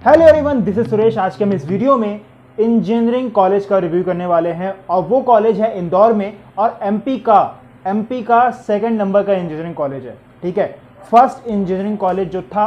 Hello everyone, this is Suresh. आज के हम इस वीडियो में इंजीनियरिंग कॉलेज का रिव्यू करने वाले हैं और वो कॉलेज है इंदौर में और एमपी का सेकंड नंबर का इंजीनियरिंग कॉलेज है। ठीक है, फर्स्ट इंजीनियरिंग कॉलेज जो था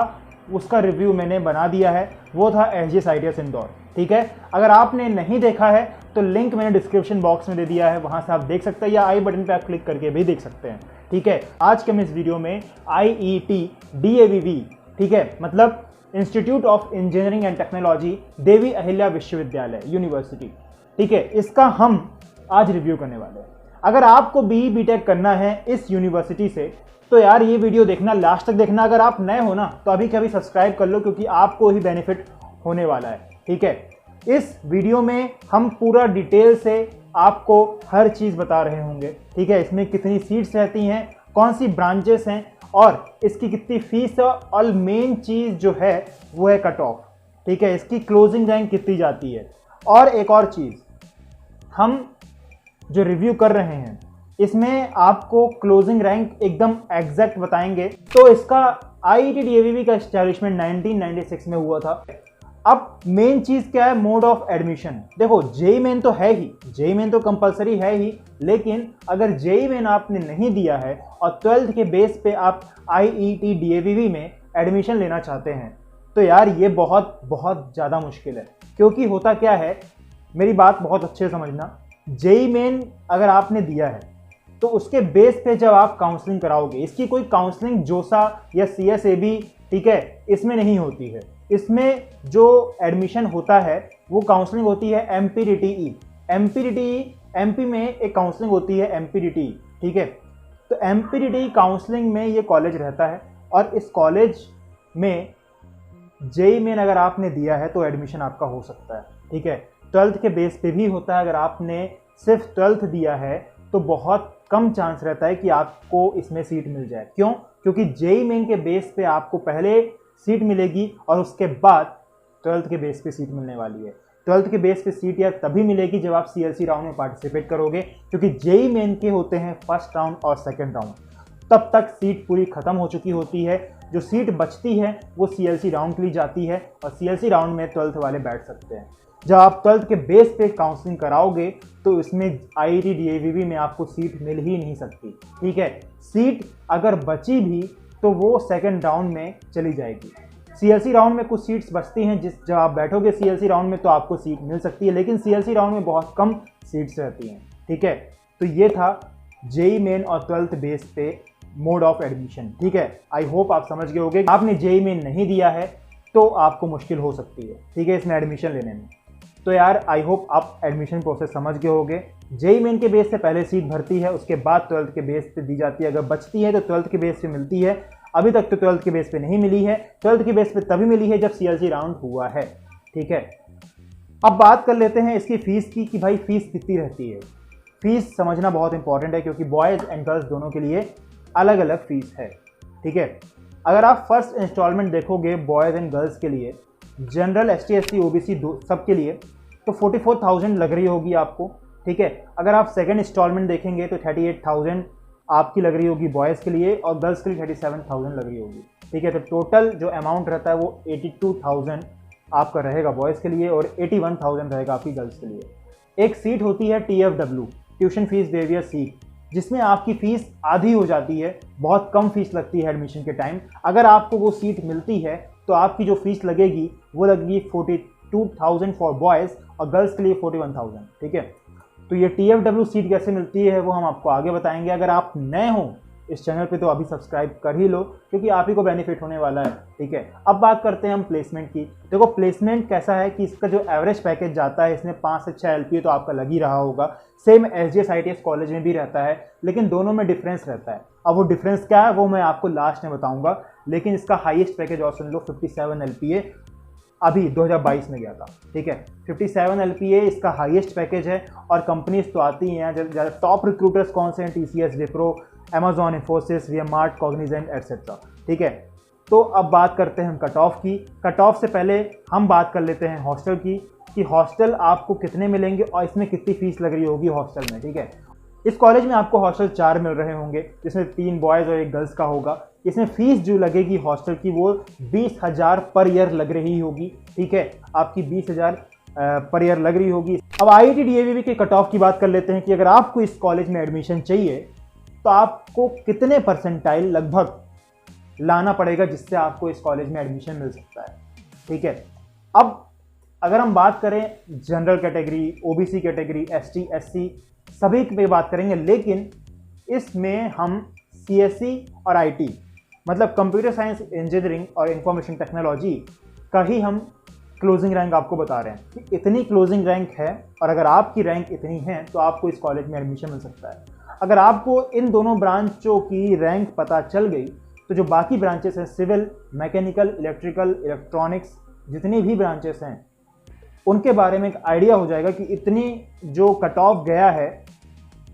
उसका रिव्यू मैंने बना दिया है, वो था SGS इंदौर। ठीक है, अगर आपने नहीं देखा है तो लिंक मैंने डिस्क्रिप्शन बॉक्स में दे दिया है, वहां से आप देख सकते हैं या आई बटन पे आप क्लिक करके भी देख सकते हैं। ठीक है, आज के हम इस वीडियो में IET DAVV, ठीक है, मतलब institute of engineering and technology, Devi Ahilya Vishwavidyalaya university, ठीक है, इसका हम आज रिव्यू करने वाले हैं। अगर आपको BE BTech करना है इस यूनिवर्सिटी से तो यार ये वीडियो देखना, लास्ट तक देखना। अगर आप नए हो ना तो अभी कभी सब्सक्राइब कर लो क्योंकि आपको ही बेनिफिट होने वाला है। ठीक है, इस वीडियो में हम पूरा डिटेल से आपको हर चीज बता रहे होंगे। ठीक है, इसमें कितनी सीट्स रहती हैं, कौन सी ब्रांचेस हैं और इसकी कितनी फीस है, और मेन चीज जो है वो है कट ऑफ। ठीक है, इसकी क्लोजिंग रैंक कितनी जाती है। और एक और चीज, हम जो रिव्यू कर रहे हैं इसमें आपको क्लोजिंग रैंक एकदम एग्जैक्ट बताएंगे। तो इसका IET DAVV का एस्टैब्लिशमेंट 1996 में हुआ था। अब मेन चीज क्या है, मोड ऑफ एडमिशन। देखो JEE मेन तो है ही, JEE मेन तो कंपलसरी है ही, लेकिन अगर JEE मेन आपने नहीं दिया है और 12th के बेस पे आप IET DAVV में एडमिशन लेना चाहते हैं तो यार ये बहुत बहुत ज़्यादा मुश्किल है। क्योंकि होता क्या है, मेरी बात बहुत अच्छे से समझना, JEE मेन अगर आपने दिया है तो उसके बेस पे जब आप काउंसलिंग कराओगे, इसकी कोई काउंसलिंग जोसा या CSAB, ठीक है, इसमें नहीं होती है। इसमें जो एडमिशन होता है वो काउंसलिंग होती है MPDTE। MP में एक काउंसलिंग होती है MPDTE। ठीक है, तो MPDTE काउंसलिंग में ये कॉलेज रहता है और इस कॉलेज में JEE मेन अगर आपने दिया है तो एडमिशन आपका हो सकता है। ठीक है, 12th के बेस पे भी होता है। अगर आपने सिर्फ 12th दिया है तो बहुत कम चांस रहता है कि आपको इसमें सीट मिल जाए। क्यों? क्योंकि JEE मेन के बेस पे आपको पहले सीट मिलेगी और उसके बाद 12th के बेस पे सीट मिलने वाली है। 12th के बेस पे सीट यार तभी मिलेगी जब आप CLC राउंड में पार्टिसिपेट करोगे, क्योंकि JEE मेन के होते हैं फर्स्ट राउंड और सेकंड राउंड। तब तक सीट पूरी खत्म हो चुकी होती है। जो सीट बचती है वो CLC राउंड के लिए जाती है और CLC राउंड में 12th वाले बैठ सकते हैं। जब आप 12th के बेस पे काउंसलिंग कराओगे तो इसमें IET DAVV में आपको सीट मिल ही नहीं सकती। ठीक है, सीट अगर बची भी तो वो सेकंड राउंड में चली जाएगी। CLC राउंड में कुछ सीट्स बचती हैं, जब आप बैठोगे CLC राउंड में तो आपको सीट मिल सकती है, लेकिन CLC राउंड में बहुत कम सीट्स रहती हैं। ठीक है, तो ये था JEE मेन और 12th बेस पे मोड ऑफ एडमिशन। ठीक है, आई होप आप समझ गए होंगे। आपने JEE मेन नहीं दिया है तो आपको मुश्किल हो सकती है, ठीक है, इसमें एडमिशन लेने में। तो यार आई होप आप एडमिशन प्रोसेस समझ गए होंगे। JEE मेन के बेस से पहले सीट भरती है, उसके बाद 12th के बेस पे दी जाती है। अगर बचती है तो 12th के बेस पे मिलती है। अभी तक तो 12th के बेस पे नहीं मिली है। 12th के बेस पे तभी मिली है जब CLC राउंड हुआ है। ठीक है, अब बात कर लेते हैं इसकी फीस की कि भाई फीस कितनी रहती है। फीस समझना बहुत इंपॉर्टेंट है क्योंकि बॉयज़ एंड गर्ल्स दोनों के लिए अलग अलग फीस है। ठीक है, अगर आप फर्स्ट इंस्टॉलमेंट देखोगे बॉयज़ एंड गर्ल्स के लिए, जनरल ST SC OBC सबके लिए, तो 44,000 लग रही होगी आपको। ठीक है, अगर आप सेकंड इंस्टॉलमेंट देखेंगे तो 38,000 आपकी लग रही होगी बॉयज़ के लिए और गर्ल्स के लिए 37,000 लग रही होगी। ठीक है, तो टोटल जो अमाउंट रहता है वो 82,000 आपका रहेगा बॉयज़ के लिए और 81,000 रहेगा आपकी गर्ल्स के लिए। एक सीट होती है TFW, tuition fees waiver seat, जिसमें आपकी फ़ीस आधी हो जाती है, बहुत कम फीस लगती है एडमिशन के टाइम। अगर आपको वो सीट मिलती है तो आपकी जो फीस लगेगी वो लगेगी 42,000 फॉर बॉयज़ और गर्ल्स के लिए 41,000। ठीक है, तो ये TFW सीट कैसे मिलती है वो हम आपको आगे बताएंगे। अगर आप नए हो इस चैनल पे तो अभी सब्सक्राइब कर ही लो क्योंकि आप ही को बेनिफिट होने वाला है। ठीक है, अब बात करते हैं हम प्लेसमेंट की। देखो प्लेसमेंट कैसा है कि इसका जो एवरेज पैकेज जाता है इसमें 5 से 6 LPA तो आपका लग ही रहा होगा। सेम SGS ITS कॉलेज में भी रहता है, लेकिन दोनों में डिफरेंस रहता है। अब वो डिफरेंस क्या है वो मैं आपको लास्ट में बताऊंगा, लेकिन इसका हाईएस्ट पैकेज और सुन लो 57 LPA अभी 2022 में गया था। ठीक है, 57 LPA इसका हाईएस्ट पैकेज है और कंपनीज तो आती हैं। ज़्यादा टॉप रिक्रूटर्स कौन से हैं? TCS, Wipro, Amazon, Infosys, VMArt, Cognizant etcetera. ठीक है, तो अब बात करते हैं हम कट ऑफ की। कट ऑफ से पहले हम बात कर लेते हैं हॉस्टल की, कि हॉस्टल आपको कितने मिलेंगे और इसमें कितनी फीस लग रही होगी हॉस्टल में। ठीक है, इस कॉलेज में आपको हॉस्टल 4 मिल रहे होंगे, जिसमें 3 बॉयज़ और 1 गर्ल्स का होगा। इसमें फीस जो लगेगी हॉस्टल की वो 20,000 पर ईयर लग रही होगी। ठीक है, आपकी 20,000 पर ईयर लग रही होगी। अब IIT DAVV के कट ऑफ की बात कर लेते हैं कि अगर आपको इस कॉलेज में एडमिशन चाहिए तो आपको कितने परसेंटाइल लगभग लाना पड़ेगा जिससे आपको इस कॉलेज में एडमिशन मिल सकता है। ठीक है, अब अगर हम बात करें general category, OBC category, ST SC सभी पे बात करेंगे, लेकिन इसमें हम CSE और IT मतलब कंप्यूटर साइंस इंजीनियरिंग और इंफॉर्मेशन टेक्नोलॉजी का ही हम क्लोजिंग रैंक आपको बता रहे हैं कि इतनी क्लोजिंग रैंक है, और अगर आपकी रैंक इतनी है तो आपको इस कॉलेज में एडमिशन मिल सकता है। अगर आपको इन दोनों ब्रांचों की रैंक पता चल गई तो जो बाकी ब्रांचेस हैं, सिविल, मैकेनिकल, इलेक्ट्रिकल, इलेक्ट्रॉनिक्स, जितनी भी ब्रांचेस हैं उनके बारे में एक आइडिया हो जाएगा कि इतनी जो कट ऑफ गया है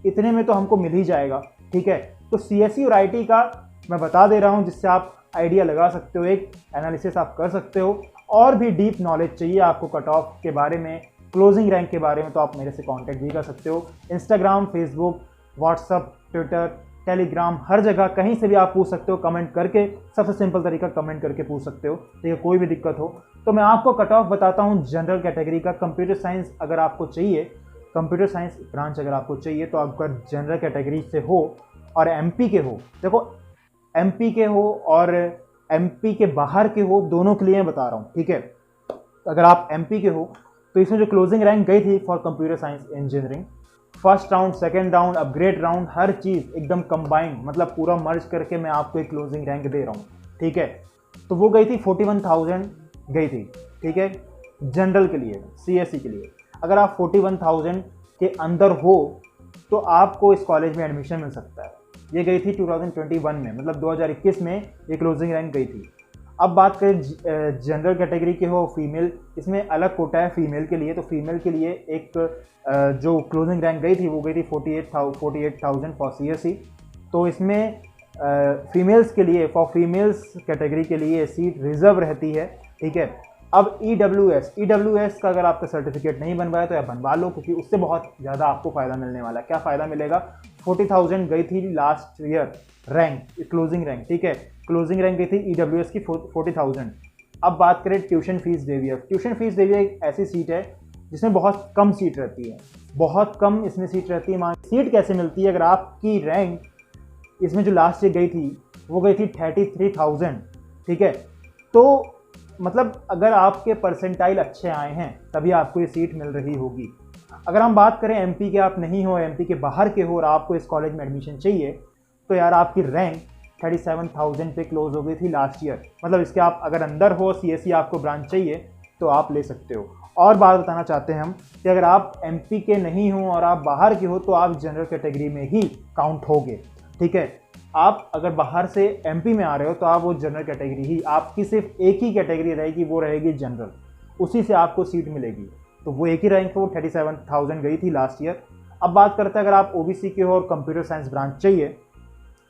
इतने में तो हमको मिल ही जाएगा। ठीक है, तो CSE और IT का मैं बता दे रहा हूं जिससे आप आइडिया लगा सकते हो, एक एनालिसिस आप कर सकते हो। और भी डीप नॉलेज चाहिए आपको कट ऑफ के बारे में, क्लोजिंग रैंक के बारे में, तो आप मेरे से कांटेक्ट भी कर सकते हो। Instagram, Facebook, WhatsApp, Twitter, Telegram, हर जगह कहीं से भी आप पूछ सकते हो कमेंट करके। सबसे सिंपल तरीका कमेंट करके पूछ सकते हो। ठीक है, कोई भी दिक्कत हो तो मैं आपको कट ऑफ बताता हूँ जनरल कैटेगरी का। कंप्यूटर साइंस अगर आपको चाहिए, कंप्यूटर साइंस ब्रांच अगर आपको चाहिए तो आप अगर जनरल कैटेगरी से हो और MP के हो, देखो MP के हो और MP के बाहर के हो, दोनों के लिए मैं बता रहा हूँ। ठीक है, अगर आप MP के हो तो इसमें जो क्लोजिंग रैंक गई थी for computer science engineering, first round, second round, upgrade round, हर चीज़ एकदम कंबाइंड, मतलब पूरा मर्ज करके मैं आपको एक क्लोजिंग रैंक दे रहा हूँ। ठीक है, तो वो गई थी 41,000 गई थी। ठीक है, जनरल के लिए, CSE के लिए अगर आप 41,000 के अंदर हो तो आपको इस कॉलेज में एडमिशन मिल सकता है। ये गई थी 2021 में, मतलब 2021 में ये क्लोजिंग रैंक गई थी। अब बात करें जनरल कैटेगरी के हो, फीमेल, इसमें अलग कोटा है फीमेल के लिए। तो फीमेल के लिए एक जो क्लोजिंग रैंक गई थी वो गई थी 48,000 फॉर CSE। तो इसमें फीमेल्स के लिए, फॉर फीमेल्स कैटेगरी के लिए सीट रिजर्व रहती है। ठीक है, अब EWS का अगर आपका सर्टिफिकेट नहीं बनवाया तो आप बनवा लो, क्योंकि उससे बहुत ज़्यादा आपको फ़ायदा मिलने वाला है। क्या फ़ायदा मिलेगा? 40,000 गई थी last year rank, closing rank. ठीक है, क्लोजिंग रैंक गई थी EWS की 40,000। अब बात करें tuition fees DVF। Tuition fees DVF एक ऐसी सीट है जिसमें बहुत कम सीट रहती है, बहुत कम इसमें सीट रहती है। सीट कैसे मिलती है? अगर आपकी रैंक इसमें जो लास्ट ईयर गई थी वो गई थी 33,000। ठीक है, तो मतलब अगर आपके परसेंटाइल अच्छे आए हैं तभी आपको ये सीट मिल रही होगी। अगर हम बात करें MP के आप नहीं हो, MP के बाहर के हो और आपको इस कॉलेज में एडमिशन चाहिए तो यार आपकी रैंक 37,000 पे क्लोज हो गई थी लास्ट ईयर। मतलब इसके आप अगर अंदर हो, CSE आपको ब्रांच चाहिए तो आप ले सकते हो। और बात बताना चाहते हैं हम कि अगर आप MP के नहीं हो और आप बाहर के हो तो आप जनरल कैटेगरी में ही काउंट होगे। ठीक है, आप अगर बाहर से MP में आ रहे हो तो आप वो जनरल कैटेगरी ही, आपकी सिर्फ एक ही कैटेगरी रहेगी, वो रहेगी जनरल, उसी से आपको सीट मिलेगी। तो वो एक ही रैंक वो 37,000 गई थी लास्ट ईयर। अब बात करते हैं अगर आप OBC के हो और कंप्यूटर साइंस ब्रांच चाहिए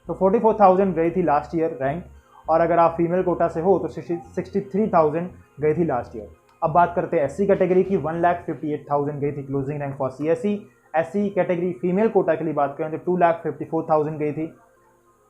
तो 44,000 गई थी लास्ट ईयर रैंक, और अगर आप फीमेल कोटा से हो तो 63,000 गई थी लास्ट ईयर। अब बात करते हैं SC कैटेगरी की, 1,58,000 गई थी closing rank for CSE। SC category female quota के लिए बात करें तो 2,54,000 गई थी।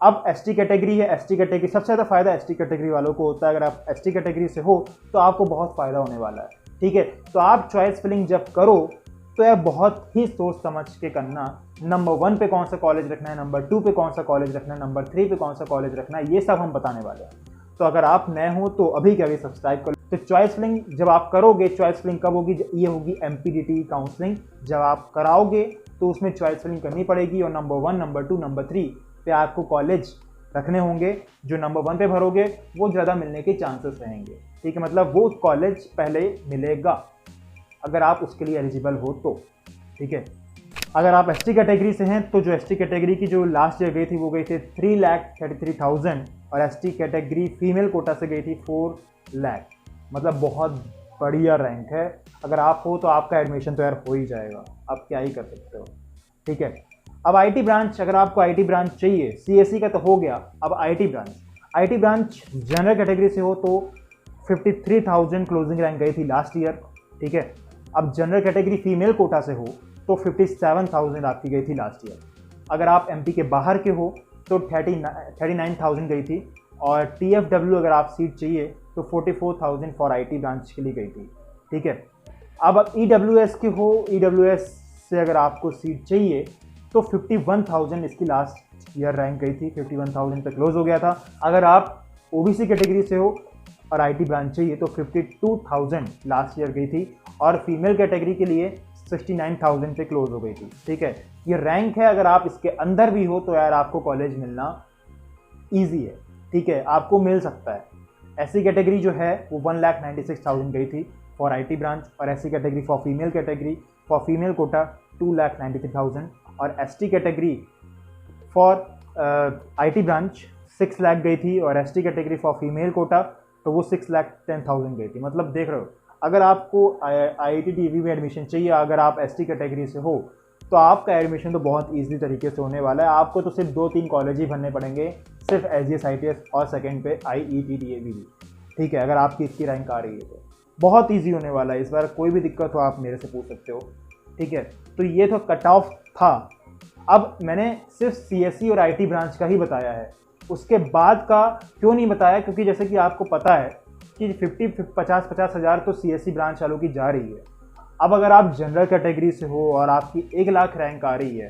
अब ST कैटेगरी है, ST कैटेगरी सबसे ज़्यादा फायदा ST कैटेगरी वालों को होता है। अगर आप ST कैटेगरी से हो तो आपको बहुत फ़ायदा होने वाला है। ठीक है, तो आप चॉइस फिलिंग जब करो तो यार बहुत ही सोच समझ के करना, नंबर 1 पे कौन सा कॉलेज रखना है, नंबर 2 पे कौन सा कॉलेज रखना है, नंबर 3 पे कौन सा कॉलेज रखना है, ये सब हम बताने वाले हैं। तो अगर आप नए हो तो अभी के अभी सब्सक्राइब करो। तो चॉइस फिलिंग जब आप करोगे, चॉइस फिलिंग कब होगी? ये होगी MPDT काउंसलिंग जब आप कराओगे तो उसमें चॉइस फिलिंग करनी पड़ेगी, और नंबर 1, नंबर 2, नंबर 3 पे आपको कॉलेज रखने होंगे। जो नंबर 1 पे भरोगे वो ज़्यादा मिलने के चांसेस रहेंगे। ठीक है, मतलब वो कॉलेज पहले मिलेगा अगर आप उसके लिए एलिजिबल हो तो। ठीक है, अगर आप ST कैटेगरी से हैं तो जो ST कैटेगरी की जो लास्ट ईयर गई थी वो गई थी 3,33,000, और ST कैटेगरी फीमेल कोटा से गई थी 4 लाख। मतलब बहुत बढ़िया रैंक है। अगर आप हो तो आपका एडमिशन तो यार हो ही जाएगा, आप क्या ही कर सकते हो। ठीक है, अब IT ब्रांच, अगर आपको IT ब्रांच चाहिए, CSE का तो हो गया, अब IT ब्रांच जनरल कैटेगरी से हो तो 53,000 क्लोजिंग रैंक गई थी लास्ट ईयर। ठीक है, अब जनरल कैटेगरी फीमेल कोटा से हो तो 57,000 आपकी गई थी लास्ट ईयर। अगर आप एमपी के बाहर के हो तो 39,000 गई थी, और TFW अगर आप सीट चाहिए तो 44,000 फॉर IT ब्रांच के लिए गई थी। ठीक है, अब EWS के हो, EWS से अगर आपको सीट चाहिए तो 51,000 इसकी लास्ट ईयर रैंक गई थी, 51,000 पे क्लोज हो गया था। अगर आप OBC कैटेगरी से हो और IT ब्रांच चाहिए तो 52,000 लास्ट ईयर गई थी, और फीमेल कैटेगरी के लिए 69,000 पे क्लोज हो गई थी। ठीक है, ये रैंक है। अगर आप इसके अंदर भी हो तो यार आपको कॉलेज मिलना ईजी है। ठीक है, आपको मिल सकता है। SC कैटेगरी जो है वो 1,96,000 गई थी फॉर IT ब्रांच, और SC category for female quota 2,93,000, और ST category for IT branch 6 lakh गई थी, और ST category for female quota तो वो 6,10,000 गई थी। मतलब देख रहे हो, अगर आपको IIT DAV में एडमिशन चाहिए, अगर आप ST कैटेगरी से हो तो आपका एडमिशन तो बहुत ईजी तरीके से होने वाला है। आपको तो सिर्फ 2-3 कॉलेज ही भरने पड़ेंगे, सिर्फ SGS ITS और सेकंड पे IET DAV। ठीक है, अगर आपकी इसकी रैंक आ रही है तो बहुत ईजी होने वाला है इस बार। कोई भी दिक्कत हो आप मेरे से पूछ सकते हो। ठीक है, तो ये तो कट ऑफ था। अब मैंने सिर्फ CSE और IT ब्रांच का ही बताया है, उसके बाद का क्यों नहीं बताया, क्योंकि जैसे कि आपको पता है कि 50 हज़ार तो CSE ब्रांच वालों की जा रही है। अब अगर आप जनरल कैटेगरी से हो और आपकी 1 लाख रैंक आ रही है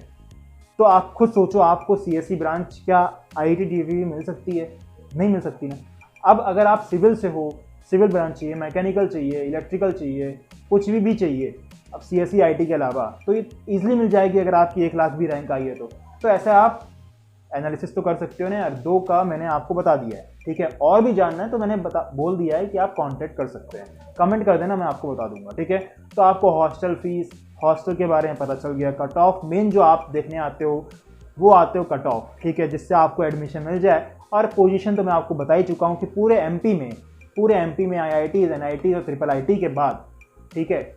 तो आप खुद सोचो, आपको CSE ब्रांच क्या IIT DAV में मिल सकती है? नहीं मिल सकती ना। अब अगर आप सिविल से हो, सिविल ब्रांच चाहिए, मैकेनिकल चाहिए, इलेक्ट्रिकल चाहिए, कुछ भी चाहिए अब CSE IT के अलावा, तो ये ईजिली मिल जाएगी अगर आपकी 1 लाख भी रैंक आई है तो ऐसे आप एनालिसिस तो कर सकते हो ना यार। 2 का मैंने आपको बता दिया है। ठीक है, और भी जानना है तो मैंने बोल दिया है कि आप कांटेक्ट कर सकते हैं, कमेंट कर देना, मैं आपको बता दूंगा। ठीक है, तो आपको हॉस्टल फीस, हॉस्टल के बारे में पता चल गया। कट ऑफ मेन जो आप देखने आते हो वो आते हो कट ऑफ। ठीक है, जिससे आपको एडमिशन मिल जाए। और पोजीशन तो मैं आपको बता ही चुका हूँ कि पूरे एमपी में IITs, NITs और IIIT के बाद, ठीक है,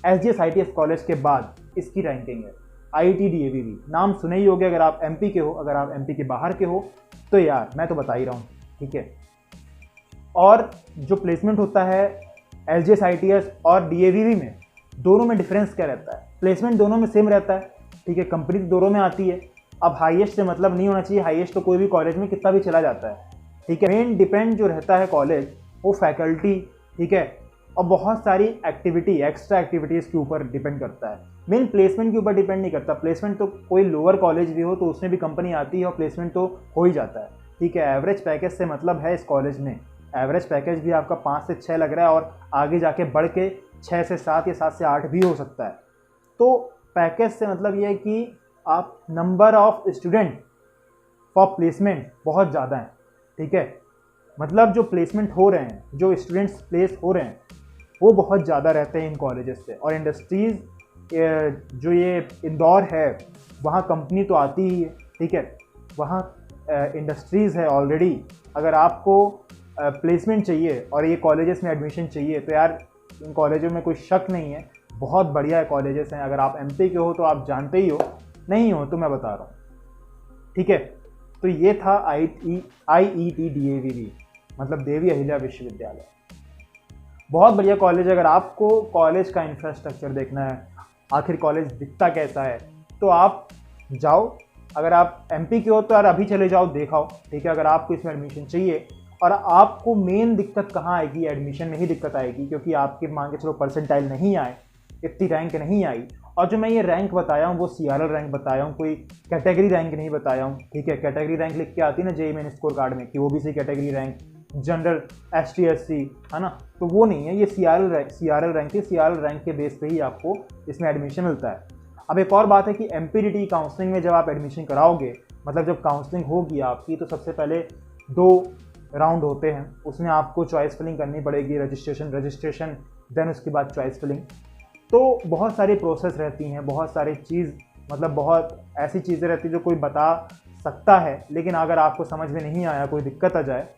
SGS ITS कॉलेज के बाद इसकी रैंकिंग है। IIT DAV भी नाम सुने ही होगे अगर आप MP के हो। अगर आप MP के बाहर के हो तो यार मैं तो बता ही रहा हूँ। ठीक है, और जो प्लेसमेंट होता है SGS ITS और DAVV में, दोनों में डिफरेंस क्या रहता है? प्लेसमेंट दोनों में सेम रहता है। ठीक है, कंपनी दोनों में आती है। अब हाईएस्ट से मतलब नहीं होना चाहिए, हाईएस्ट तो कोई भी कॉलेज में कितना भी चला जाता है। ठीक है, मेन डिपेंड जो रहता है कॉलेज वो फैकल्टी, ठीक है, और बहुत सारी एक्टिविटी, एक्स्ट्रा एक्टिविटीज़ के ऊपर डिपेंड करता है। मेन प्लेसमेंट के ऊपर डिपेंड नहीं करता। प्लेसमेंट तो कोई लोअर कॉलेज भी हो तो उसमें भी कंपनी आती है और प्लेसमेंट तो हो ही जाता है। ठीक है, एवरेज पैकेज से मतलब है इस कॉलेज में एवरेज पैकेज भी आपका 5 से 6 लग रहा है, और आगे जाके बढ़ के 6 से 7 या 7 से 8 भी हो सकता है। तो पैकेज से मतलब ये है कि आप number of student for placement बहुत ज़्यादा हैं। ठीक है, मतलब जो प्लेसमेंट हो रहे हैं, जो स्टूडेंट्स प्लेस हो रहे हैं वो बहुत ज़्यादा रहते हैं इन कॉलेजेस से। और इंडस्ट्रीज़ जो ये इंदौर है वहाँ कंपनी तो आती ही है। ठीक है, वहाँ इंडस्ट्रीज़ है ऑलरेडी। अगर आपको प्लेसमेंट चाहिए और ये कॉलेजेस में एडमिशन चाहिए तो यार इन कॉलेजों में कोई शक नहीं है, बहुत बढ़िया कॉलेजेस हैं। अगर आप MP के हो तो आप जानते ही हो, नहीं हो तो मैं बता रहा हूँ। ठीक है, तो ये था IET DAVV, मतलब देवी अहिल्या विश्वविद्यालय। बहुत बढ़िया कॉलेज। अगर आपको कॉलेज का इंफ्रास्ट्रक्चर देखना है, आखिर कॉलेज दिखता कैसा है, तो आप जाओ। अगर आप MP के हो तो यार अभी चले जाओ, देखाओ। ठीक है, अगर आपको इसमें एडमिशन चाहिए, और आपको मेन दिक्कत कहाँ आएगी? एडमिशन में ही दिक्कत आएगी, क्योंकि आपके मान के चलो परसेंटाइल नहीं आए, इतनी रैंक नहीं आई। और जो मैं ये रैंक बताया हूँ वो CRL रैंक बताया हूँ, कोई कैटेगरी रैंक नहीं बताया हूँ। ठीक है, कैटेगरी रैंक लिख के आती है ना JEE मेन स्कोर कार्ड में कि OBC category rank, general, ST SC, है ना, तो वो नहीं है, ये CRL रैंक है। CRL रैंक के बेस पे ही आपको इसमें एडमिशन मिलता है। अब एक और बात है कि MPDT काउंसलिंग में जब आप एडमिशन कराओगे, मतलब जब काउंसलिंग होगी आपकी, तो सबसे पहले 2 राउंड होते हैं। उसमें आपको चॉइस फिलिंग करनी पड़ेगी, रजिस्ट्रेशन, देन उसके बाद चॉइस फिलिंग। तो बहुत सारी प्रोसेस रहती हैं, बहुत सारी चीज़, मतलब बहुत ऐसी चीज़ें रहती हैं जो कोई बता सकता है, लेकिन अगर आपको समझ में नहीं आया, कोई दिक्कत आ जाए,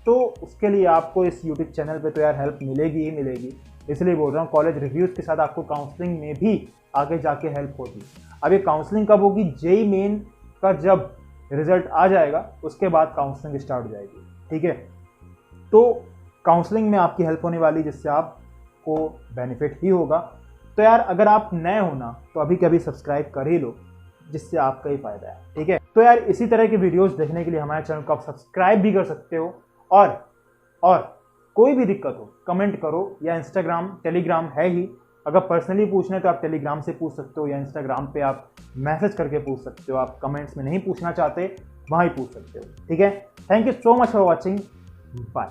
तो उसके लिए आपको इस YouTube चैनल पे तो यार हेल्प मिलेगी ही मिलेगी। इसलिए बोल रहा हूँ, कॉलेज रिव्यूज़ के साथ आपको काउंसलिंग में भी आगे जाके हेल्प होगी। अब ये काउंसलिंग कब होगी? JEE मेन का जब रिजल्ट आ जाएगा उसके बाद काउंसलिंग स्टार्ट हो जाएगी। ठीक है, तो काउंसलिंग में आपकी हेल्प होने वाली, जिससे आपको बेनिफिट ही होगा। तो यार अगर आप नए हो ना तो अभी कभी सब्सक्राइब कर ही लो। जिससे आपका ही फायदा है। ठीक है, तो यार इसी तरह की वीडियोस देखने के लिए हमारे चैनल को आप सब्सक्राइब भी कर सकते हो, और कोई भी दिक्कत हो कमेंट करो, या इंस्टाग्राम टेलीग्राम है ही, अगर पर्सनली पूछना है तो आप टेलीग्राम से पूछ सकते हो, या इंस्टाग्राम पे आप मैसेज करके पूछ सकते हो। आप कमेंट्स में नहीं पूछना चाहते वहाँ ही पूछ सकते हो। ठीक है, thank you so much for watching, bye.